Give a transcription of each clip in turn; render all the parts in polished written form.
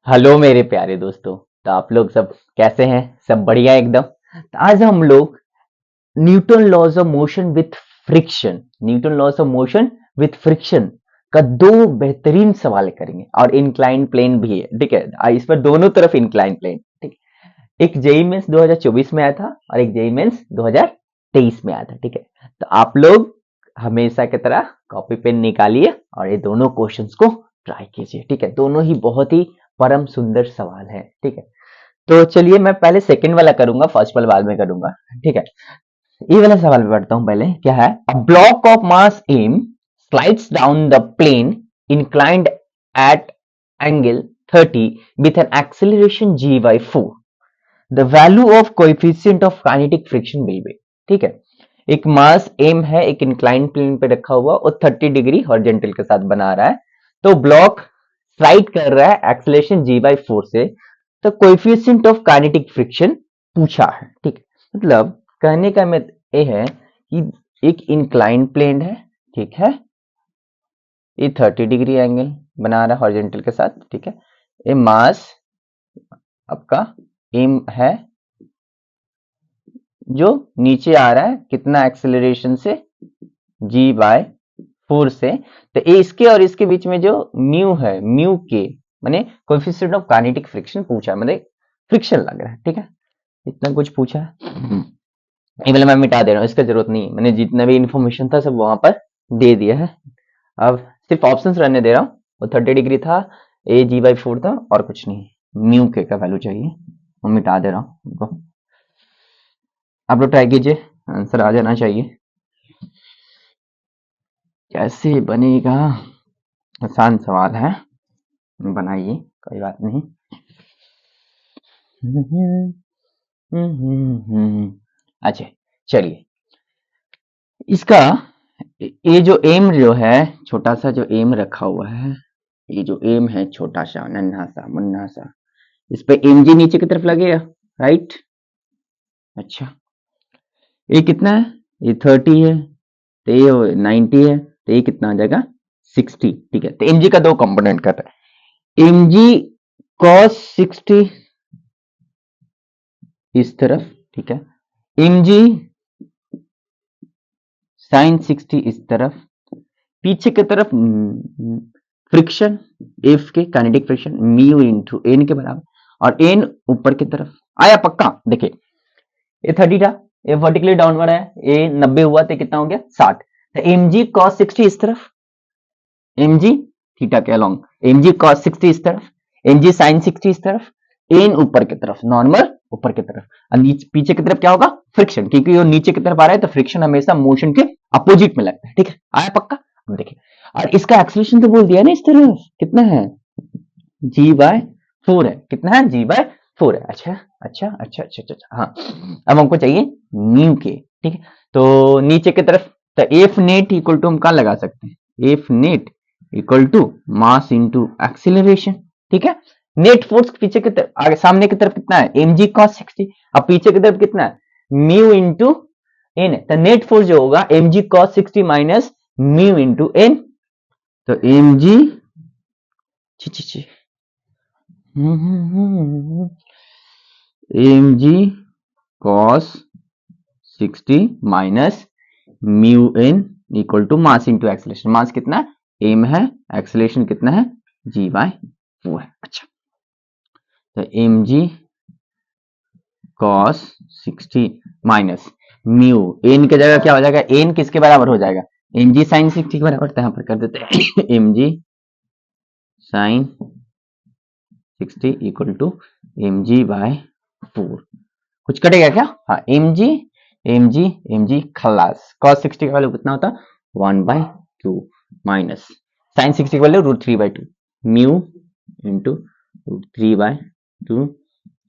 Hello मेरे प्यारे दोस्तों। तो आप लोग सब कैसे हैं? सब बढ़िया एकदम। तो आज हम लोग Newton laws of motion with friction का दो बेहतरीन सवाल करेंगे और इंक्लाइन प्लेन भी है। ठीक है, इस पर दोनों तरफ इंक्लाइन प्लेन। ठीक है, एक जेई मेंस 2024 में आया था और एक जेई मेंस 2023 में आया था। ठीक है, तो आप लोग हमेशा की तरह कॉपी पेन निकालिए और ये दोनों क्वेश्चंस को ट्राई कीजिए। ठीक है, दोनों ही बहुत ही परम सुंदर सवाल है। ठीक है, तो चलिए मैं पहले सेकंड वाला करूंगा, फर्स्ट वाला बाद में करूंगा। ठीक है, ये वाला सवाल में पढ़ता हूं पहले। क्या है? A block of mass m slides down the plane inclined at angle 30 with an acceleration g by 4. The value of coefficient of kinetic friction will be। ठीक है, एक मास एम है, एक इंक्लाइन प्लेन पे रखा हुआ और 30 डिग्री हॉरिजॉन्टल के साथ बना रहा है। तो ब्लॉक स्लाइड कर रहा है एक्सेलरेशन जी बाई 4 से। तो कोएफिशिएंट ऑफ काइनेटिक फ्रिक्शन पूछा है। ठीक है, मतलब कहने का मतलब ये है कि एक इंक्लाइन प्लेन है। ठीक है, ये 30 डिग्री एंगल बना रहा है हॉरिजॉन्टल के साथ। ठीक है, ये मास आपका एम है जो नीचे आ रहा है कितना एक्सेलरेशन से? जी बाय 4 से। तो ये इसके और इसके बीच में जो म्यू है, म्यू के माने कोएफिशिएंट ऑफ काइनेटिक फ्रिक्शन पूछा है, मतलब फ्रिक्शन लग रहा है। ठीक है, इतना कुछ पूछा है। ये वाला मैं मिटा दे रहा हूँ, इसका जरूरत नहीं है। मैंने जितना भी इंफॉर्मेशन था सब वहां पर दे दिया है। अब सिर्फ ऑप्शंस रहने दे रहा हूँ। वो 30 डिग्री था, ए जी बाई 4 था और कुछ नहीं। म्यू के का वैल्यू चाहिए, वो मिटा दे रहा हूँ उनको। आप लोग ट्राई कीजिए, आंसर आ जाना चाहिए। कैसे बनेगा? आसान सवाल है, बनाइए, कोई बात नहीं। अच्छा, चलिए इसका ये जो एम जो है, छोटा सा जो एम रखा हुआ है, ये जो एम है छोटा सा नन्हा सा मुन्ना सा, इस पे एम जी नीचे की तरफ लगेगा, राइट? अच्छा, ये कितना है? ये 30 है, तो ये 90 है, तो ये कितना आ जाएगा? 60। ठीक है, तो एम जी का दो कंपोनेंट करता है। एम जी कॉस 60 इस तरफ, ठीक है, एम जी साइन 60 इस तरफ, पीछे की तरफ फ्रिक्शन एफ के kinetic friction mu into N के बराबर, और एन ऊपर की तरफ आया पक्का। देखिए ये 30 था, ये वर्टिकली डाउनवर्ड है, ये 90 हुआ तो कितना हो गया? 60। तो एम जी कॉस 60 इस तरफ, एम जी थीटा के अलोंग, एम जी कॉस 60 इस तरफ, एम जी साइन 60 इस तरफ, एन ऊपर की तरफ, नॉर्मल ऊपर की तरफ, और नीचे पीछे की तरफ क्या होगा? फ्रिक्शन, क्योंकि वो नीचे की तरफ आ रहा है तो फ्रिक्शन हमेशा मोशन के अपोजिट में लगता है। ठीक है, आया पक्का? अब देखिए, और इसका एक्सेलरेशन तो बोल दिया ना, इस तरफ कितना है? जी बाय 4 है। कितना है? जी बाय 4 है। अच्छा अच्छा अच्छा अच्छा अच्छा, हाँ। अब हमको चाहिए न्यू के। ठीक है, तो नीचे की तरफ, तो एफ नेट इक्वल टू हम कहाँ लगा सकते हैं? F net equal to mass into acceleration. ठीक है, नेट फोर्स पीछे की तरफ, आगे सामने की तरफ कितना है? एम जी कॉस 60। अब पीछे की तरफ कितना है? म्यू इंटू एन है, तो नेट फोर्स जो होगा एम जी cos 60 minus mu into N. तो M G M G cos 60 minus mu N equal to mass into acceleration. Mass कितना है? एम है, एक्सेलरेशन कितना है? जी बाय 4 है। अच्छा, तो M G cos 60 minus mu N की जगह क्या हो जाएगा? एन किसके बराबर हो जाएगा? एम जी साइन 60 के बराबर। तो यहाँ पर कर देते हैं m ji sine 60 equal to m g by 4। कुछ कटेगा क्या? हाँ, m G M G M g खलास। कॉस 60 का वैल्यू कितना होता? 1/2 माइनस साइन 60 का value √3/2 mu into √3/2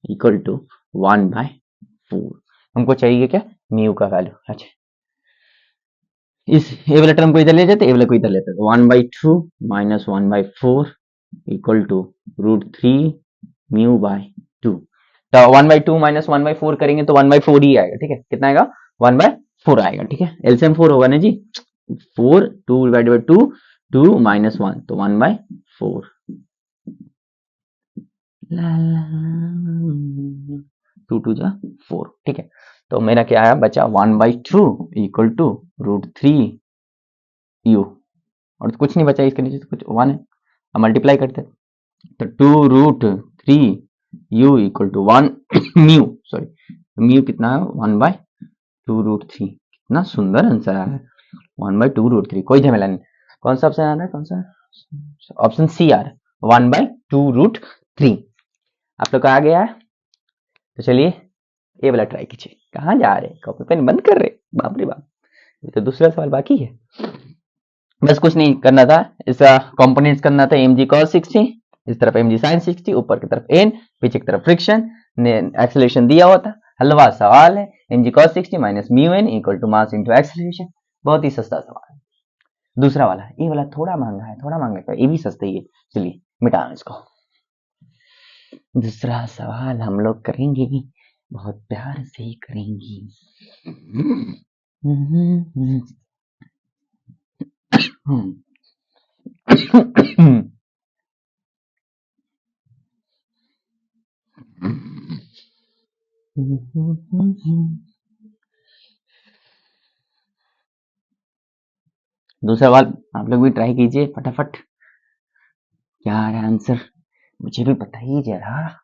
equal to 1/4। हमको चाहिए क्या? म्यू का वैल्यू। अच्छा, इस ए वाला टर्म को इधर ले जाते, ए वाला को इधर लेते, 1/2 minus 1/4 equal to √3 mu by 2। तो 1/2 माइनस 1/4 करेंगे तो 1/4 ही आएगा। ठीक है, कितना आएगा? 1/4 आएगा। ठीक है, एलसीएम 4 होगा ना जी। 4 2 डिवाइडेड बाय 2 2 माइनस 1 तो 1/4। टू टू जा 4, ठीक है। तो मेरा क्या आया बचा 1/2 इक्वल टू √3u, और तो कुछ नहीं बचा इसके नीचे, तो कुछ 1 है। अब मल्टीप्लाई करते हैं, तो 2√3u equal to 1 mu, sorry mu कितना है 1/2√3। कितना सुंदर आंसर आया है 1/2√3, कोई झमेला नहीं। कौन सा ऑप्शन आ रहा है, कौन सा ऑप्शन सी आ रहा है 1/2√3। आप लोग का आ गया है, तो चलिए ये वाला ट्राई कीजिए। कहाँ जा रहे, कॉपी पेन बंद कर रहे, बाप रे बाप, ये तो दूसरा सवाल बाकी है। बस कुछ नहीं करना था, इसका कंपोनेंट्स करना था mg cos 60, इस तरफ mg sin 60, ऊपर की तरफ n, पीछे की तरफ फ्रिक्शन, एक्सेलरेशन दिया हुआ था। हलवा सवाल है, mg cos 60 minus mu n equal to mass into acceleration. बहुत ही सस्ता सवाल है। दूसरा वाला, ये वाला थोड़ा महंगा है, थोड़ा महंगा है, ये भी सस्ता ही है। चलिए मिटाओ इसको। दूसरा सवाल हम लोग करेंगे, बहुत प्यार से ही करेंगे। दूसरा सवाल आप लोग भी ट्राई कीजिए फटाफट। क्या है आंसर, मुझे भी बताइए जरा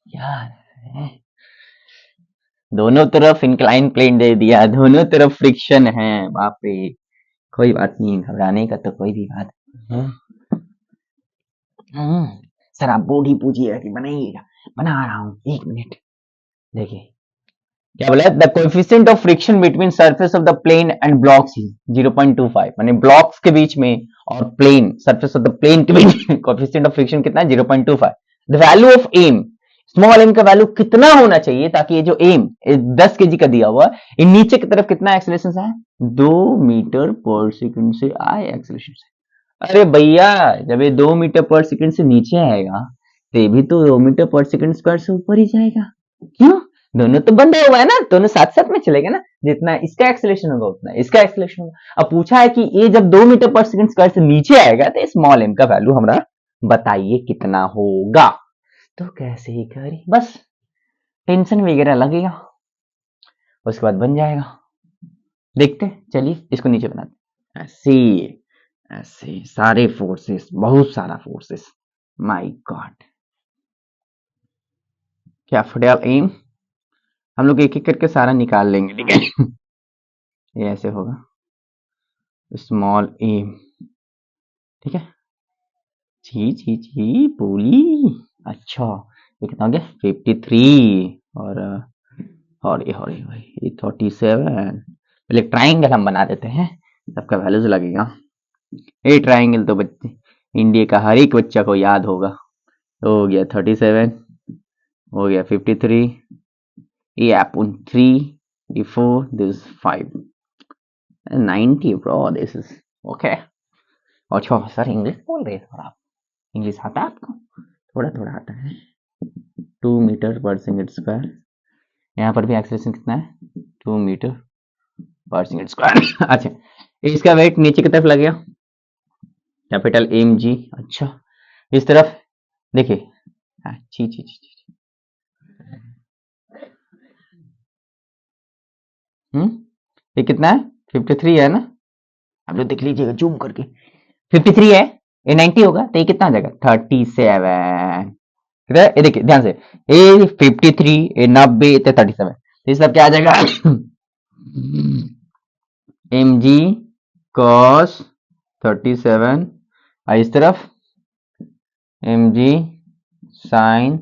यार। दोनों तरफ इंक्लाइन प्लेन दे दिया, दोनों तरफ फ्रिक्शन है, बाप रे। कोई बात नहीं, घबराने का तो कोई भी बात नहीं। सर आप बोर्ड ही पूछिएगा कि बनाइएगा, बना रहा हूँ, 1 मिनट। देखिए क्या बोला, the coefficient of friction between surface of the plane and blocks is 0.25, माने ब्लॉक्स के बीच में और plane, surface of the plane के बीच में कोएफिशिएंट ऑफ फ्रिक्शन कितना है 0.25। The value of M, small M का वैल्यू कितना होना चाहिए ताकि ये जो एम 10 केजी का दिया हुआ, ये नीचे की तरफ कितना एक्सेलरेशन है 2 मीटर पर सेकंड से आए एक्सेलरेशन से। अरे भैया जब ये 2 मीटर पर सेकंड से नीचे आएगा तो ये भी तो 2 मीटर पर सेकंड स्क्वायर से ऊपर ही जाएगा। क्यों, दोनों तो बंधा हुआ है ना, दोनों साथ साथ में चलेगा ना, जितना इसका एक्सेलरेशन होगा उतना इसका एक्सेलरेशन होगा। अब पूछा है कि ये जब 2 मीटर पर सेकंड स्क्वायर से नीचे आएगा तो स्मॉल एम का वैल्यू हमारा बताइए कितना होगा। तो कैसे ही करी, बस टेंशन वगैरह लगेगा, उसके बाद बन जाएगा। देखते चलिए इसको नीचे बनाते, ऐसे ऐसे सारे फोर्सेस, बहुत सारा forces, my God. Capital M हम लोग एक एक करके सारा निकाल लेंगे, ठीक है। ये ऐसे होगा स्मॉल एम, ठीक है। जी बोली, अच्छा ये कितना हो गया 53 और ये 37। पहले ट्राइंगल हम बना देते हैं, सबका वैल्यूज लगेगा। ये ट्राइंगल तो बच्चे इंडिया का हर एक बच्चा को याद होगा। हो गया 37, हो गया 53, ये अपन 3, ये 4, this 5, 90 bro, this is okay. अच्छा सर इंग्लिश बोल रहे थे, और आप इंग्लिश आता है आपको? थोड़ा थोड़ा आता है। 2 मीटर पर सेकंड स्क्वायर, यहाँ पर भी एक्सेलरेशन कितना है 2 मीटर पर सेकंड स्क्वायर। अच्छा इसका वेट नीचे की तरफ लगेगा कैपिटल एम जी। अच्छा इस तरफ देखिए, ये कितना है 53 है ना, आप लोग देख लीजिएगा जूम करके, 53 है, ये 90 होगा तो ये कितना आ जाएगा 37। ये देखिए ध्यान से, ये 53, ये 90, तो 37, तो ये सब क्या आ जाएगा एम जी कॉस 37, और इस तरफ एम जी साइन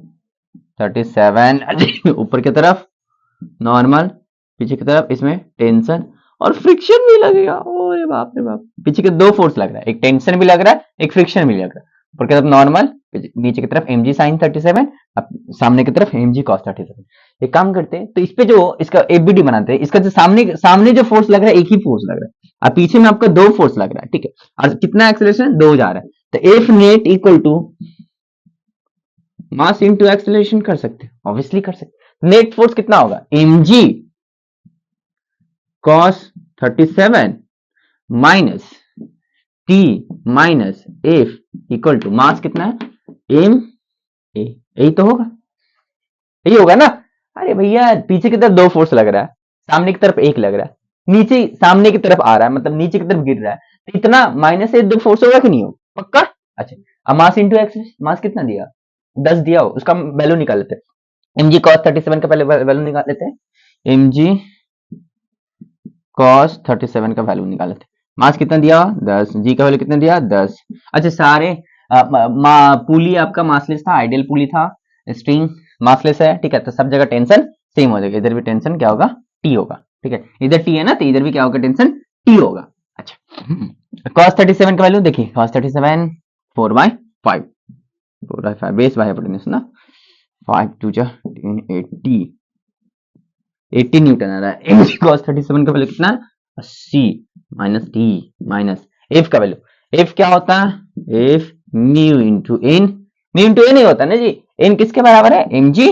37, ऊपर की तरफ नॉर्मल, पीछे की तरफ इसमें टेंशन और फ्रिक्शन भी लगेगा। ओए बाप रे बाप, पीछे के 2 फोर्स लग रहा है, एक टेंशन भी लग रहा है, एक फ्रिक्शन भी लग रहा है। ऊपर की तरफ नॉर्मल, नीचे की तरफ mg sin 37, सामने की तरफ mg cos 37। एक काम करते हैं, तो इस पे जो इसका एबीडी बनाते हैं, इसका जो सामने जो फोर्स लग रहा है एक ही फोर्स लग रहा है, और पीछे में आपका 2 फोर्स लग रहा है, ठीक है। और कितना एक्सेलरेशन 2 जा रहा है, तो F net equal to mass into acceleration कर सकते हैं, ऑब्वियसली कर सकते हैं। नेट फोर्स कितना होगा mg cos 37 minus T minus F equal to mass कितना है एम ए, यही तो होगा, यही होगा ना। अरे भैया पीछे की तरफ दो फोर्स लग रहा है, सामने की तरफ एक लग रहा है, नीचे सामने की तरफ आ रहा है मतलब नीचे की तरफ गिर रहा है, तो इतना माइनस से दो फोर्स होगा कि नहीं होगा, पक्का। अच्छा, अब मास इंटू एक्स, मास कितना दिया, 10 दिया हो, उसका वैल्यू निकाल लेते हैं। mg cos 37 का पहले वैल्यू निकाल लेते हैं। mg cos 37 का वैल्यू निकाल लेते हैं। मास कितना दिया, 10, जी का वैल्यू कितना दिया, 10। अच्छा सारे पुली आपका मासलेस था, आइडियल पुली था, स्ट्रिंग मासलेस है, ठीक है, तो सब जगह टेंशन सेम हो जाएगा, इधर भी टेंशन क्या होगा, टी होगा, ठीक है, इधर टी है ना, तो इधर भी क्या होगा, टेंशन टी होगा। अच्छा cos 37 का वैल्यू देखिए, cos 37 4/5, 4/5 बेस बाय हाइपोटेन्यूज ना, 5 2 जा 80 80 न्यूटन आ रहा है। cos 37 का वैल्यू कितना, 80 माइनस टी माइनस एफ का वैल्यू, एफ क्या होता है, F mu into N, mu into N ही होता है ना जी, एन किसके बराबर है, एम जी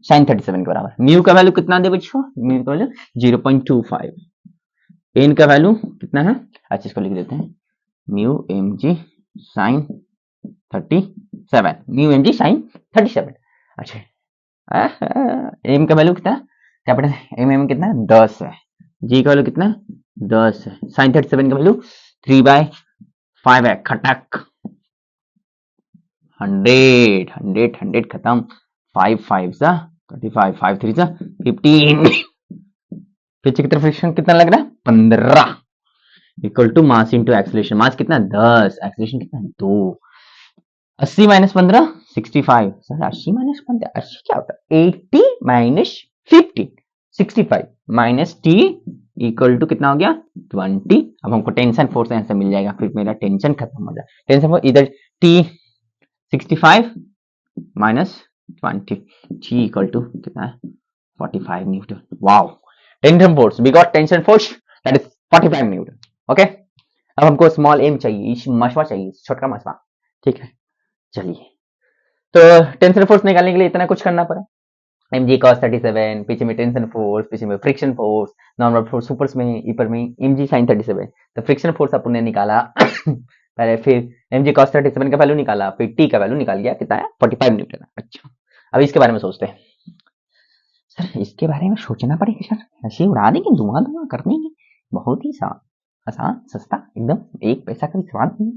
साइन 37 के बराबर। म्यू का वैल्यू कितना दे बच्चों, म्यू का वैल्यू 0.25, एन का वैल्यू कितना है, अच्छा इसको लिख देते हैं, म्यू एम जी साइन 37, म्यू एम जी साइन 37। अच्छा एम का वैल्यू कितना, कैपिटल एम कितना है, 10 है, जी का वैल्यू कितना है, 10 है, साइन 37 का वैल्यू 3/5 है, खटक 100 खत्म, 5 5 सा 35, 5 3 सा 15, पीछे की तरफ फ्रिक्शन कितना लग रहा है, 15 equal to mass into acceleration, mass कितना 10, एक्सेलरेशन कितना 2, 80 माइनस 15 65, सर 80 माइनस 15 80 क्या होता है, 80 minus 50 65 minus T equal to कितना हो गया 20। अब हमको टेंशन फोर्स यहाँ से मिल जाएगा, फिर मेरा टेंशन खत्म हो जाए, टेंशन फोर्स इधर T 65 minus 20, G equal to कितना है 45 newton. Wow, tension force, we got tension force that is 45 newton. Okay, अब हमको स्मॉल एम चाहिए, मशवा चाहिए, छोटा मशवा, ठीक है। चलिए, तो टेंशन फोर्स निकालने के लिए इतना कुछ करना पड़ा, mg cos 37, पीछे में टेंशन फोर्स, पीछे में फ्रिक्शन फोर्स, नॉर्मल फोर्स ऊपर में, ऊपर में mg sin 37, तो फ्रिक्शन फोर्स अपन ने निकाला पहले, फिर mg cos 37 का वैल्यू निकाला, फिर t का वैल्यू निकाल गया, कितना है 45 न्यूटन। अच्छा अब इसके बारे में सोचते हैं, सर इसके बारे में सोचना पड़ेगा सर, ऐसे उड़ा देंगे, धुआं धुआं कर देंगे, बहुत ही आसान सस्ता एकदम, एक पैसा का भी सवाल नहीं।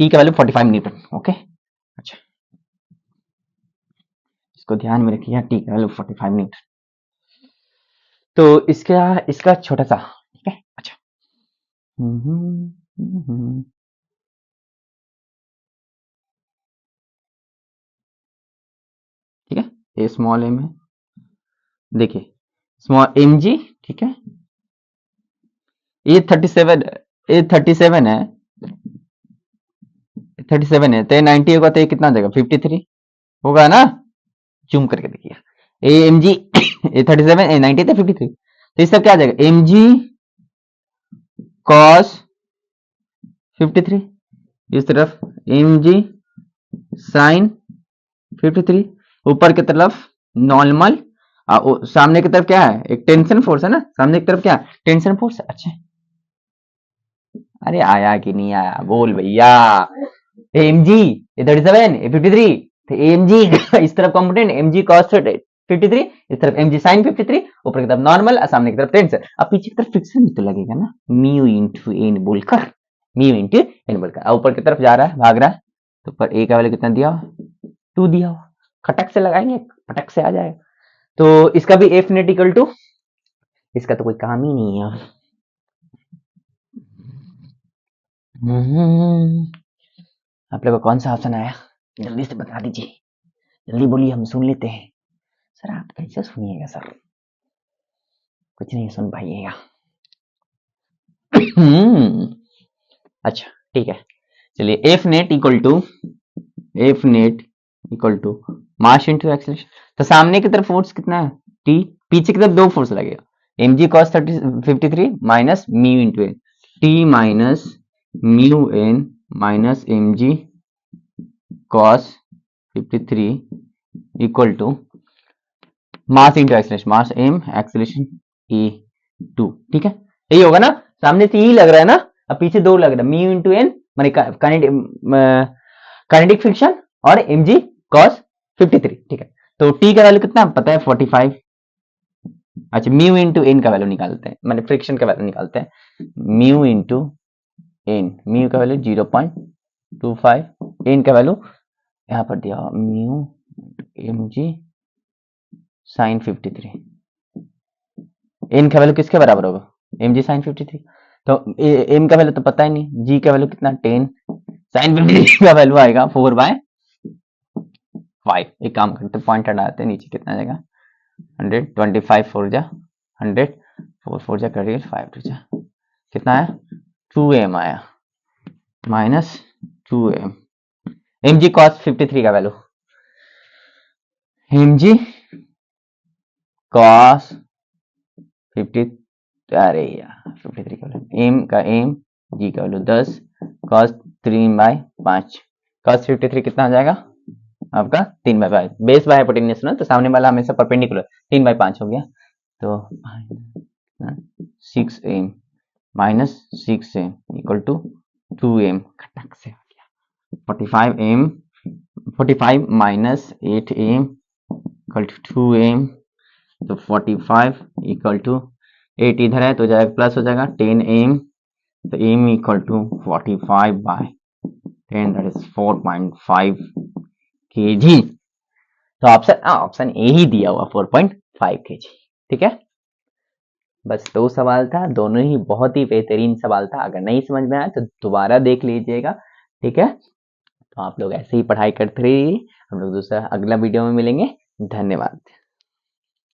टी का वैल्यू 45 न्यूटन, ओके। अच्छा इसको ध्यान में रखिए, टी का वैल्यू 45 न्यूटन, तो इसका छोटा सा, ठीक है। अच्छा ठीक है, ये स्मॉल एम है, देखिए स्मॉल एम जी, ठीक है, ये 37, ये 37 है, 37 है, तो 90 होगा तो ये कितना देगा 53 होगा ना, जूम करके देखिए, ए एम जी ए 37 ए 90 तो 53, तो इसका क्या आ जाएगा, एम जी कॉस 53, इस तरफ एम जी साइन 53, ऊपर की तरफ नॉर्मल, सामने की तरफ क्या है, एक टेंशन फोर्स है ना, सामने की तरफ क्या टेंशन फोर्स है। अच्छा अरे आया कि नहीं आया, बोल भैया, एम जी 37 53, तो एम जी इस तरफ कंपोनेंट एम जी कॉस 53, इस तरफ एम जी साइन 53, ऊपर की तरफ नॉर्मल और सामने की तरफ टेंशन, अब पीछे की तरफ फ्रिक्शन भी तो लगेगा ना, म्यू इंटू एन बोलकर, म्यू इंटू एन बोलकर, ऊपर की तरफ जा रहा है, भाग रहा है, तो ऊपर ए का वैल्यू कितना दिया, 2 दिया हुआ, खटक से लगाएंगे, खटक से आ जाएगा, तो इसका भी एफ नेट इक्वल टू, इसका तो कोई काम ही नहीं है। आप लोग को कौन सा ऑप्शन आया, जल्दी से बता दीजिए, जल्दी बोलिए, हम सुन लेते हैं। सर आप कैसे सुनिएगा सर, कुछ नहीं सुन पाइएगा। अच्छा ठीक है, चलिए F net equal to mass into acceleration, तो सामने की तरफ फोर्स कितना है टी, पीछे की तरफ दो फोर्स लगेगा, M ji cos 53 minus mu into N, T minus mu N minus M ji cos 53 equal to mass into acceleration, mass M acceleration A 2, ठीक है, यही होगा ना, सामने से ई लग रहा है ना, अब पीछे दो लग रहा है, म्यू इंटू एन माने काइनेटिक फ्रिक्शन और एम जी कॉस 53, ठीक है। तो टी का वैल्यू कितना पता है 45। अच्छा म्यू इंटू एन का वैल्यू निकालते हैं, मैंने फ्रिक्शन का वैल्यू निकालते हैं। म्यू इंटू एन, म्यू का वैल्यू 0.25, एन का वैल्यू यहाँ पर दिया म्यू एम जी साइन 53। एन का वैल्यू किसके बराबर होगा, एम जी साइन 53। तो एम का वैल्यू तो पता ही नहीं, जी का वैल्यू कितना 10, साइन 53 का वैल्यू आएगा 4/5। एक काम करते पॉइंट हटाते नीचे, कितना आ जाएगा 125 4 जा 100, 4 4 जा करिए 5 2 जा, कितना आया 2m आया, minus 2m। M G cos 53 का वैल्यू, एम जी कॉस 50, अरे यार 53 का वैल्यू, एम का एम, जी का वैल्यू 10, कॉस 3/5, कॉस 53 कितना आ जाएगा आपका 3/5, बेस बाय हाइपोटेन्यूज ना, तो सामने वाला हमेशा परपेंडिकुलर, 3/5 हो गया। तो 6m minus 6m equal to 2m, खटक से आ गया 45 minus 8m equal to 2m, तो 45 इक्वल टू 8 इधर है तो जाएगा प्लस हो जाएगा 10m, तो m equal to 45/10, that is 4.5 kg। तो ऑप्शन ए ही दिया हुआ 4.5 kg, ठीक है। बस 2 सवाल था, दोनों ही बहुत ही बेहतरीन सवाल था। अगर नहीं समझ में आया तो दोबारा देख लीजिएगा, ठीक है। तो आप लोग ऐसे ही पढ़ाई करते रहिए, हम लोग दूसरा अगला वीडियो में मिलेंगे। धन्यवाद।